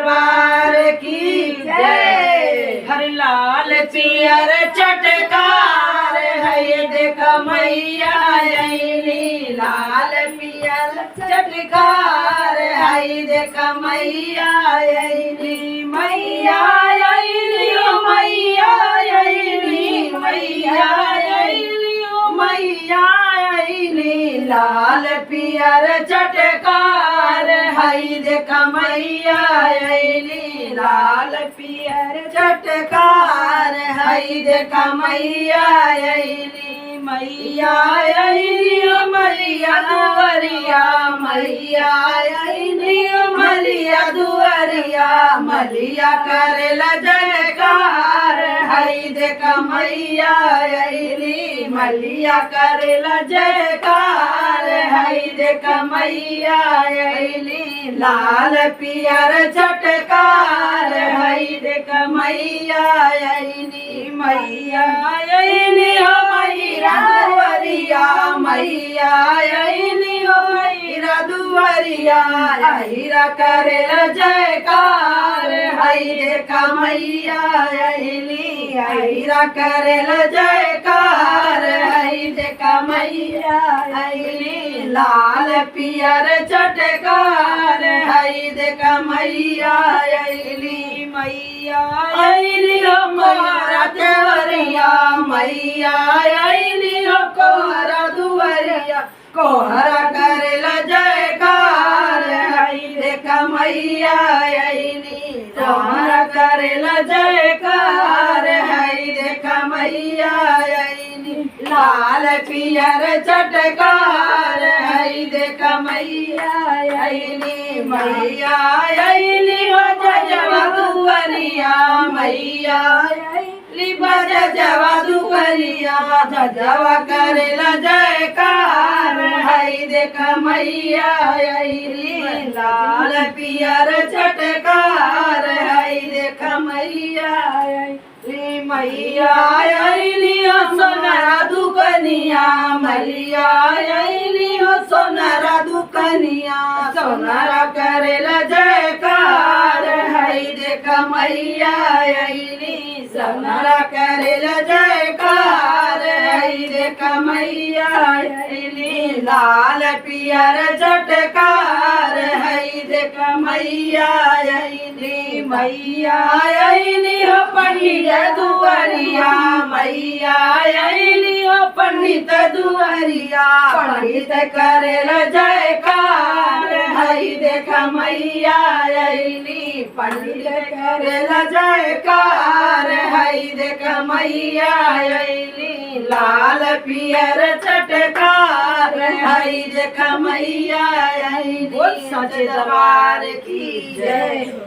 दरबार की जय। हर लाल पियर चटकार है ये देख मैया अइली, लाल पियर चटकार है ये देख मैया अइली, मैया अइली ओ मैया अइली, मैया अइली ओ मैया अइली, लाल पियर चटकार है देख मैया अइली, लाल पियर चटकार है देख मैया अइली, मैया अइली ओ मैया दुआरिया, मैया अइली ओ मैया दुआरिया, मलिया करेला जयकार है देख मैया अइली, मलिया करेला जयकार है देख मैया अइली, लाल पियर चटकार है देख मैया अइली, मैया अइली हो मैया दुआरिया, मैया अइली हो मैया दुआरिया, अहिरा करेला जयकार है देख मैया अइली, अहिरा करेला जयकार है देख मैया अइली, लाल पियर चटकार है देख मैया अइली, मैया अइली हो कोहरा देवरिया, मैया अइली हो कोहरा दुआरिया, कोहरा करेला जयकार है देख मैया अइली, कोहरा करेला जयकार है देख मैया अइली, लाल पियर चटकार है देख मैया अइली, मैया अइली हो जजवा दुआरिया, मैया अइली बजवा दुआरिया, जजवा करेला जयकार है देख मैया अइली, लाल पियर चटकार है देख मैया अइली, मैया अइली हो सोनारा दुकनिया, मैया अइली हो सोनारा दुकनिया, सोनारा करेला जयकार है देख मैया अइली, सोनारा करेला जयकार है देख मैया अइली, लाल पियर चटकार है देख मैया अइली, मैया अइली हो पंडित दुआरिया, मैया अइली हो पंडित दुआरिया, पंडित करेला जयकार है देख मैया अइली, पंडित करेला जयकार है देख मैया अइली, लाल पियर चटकार है देख मैया अइली, सच दरबार की जय।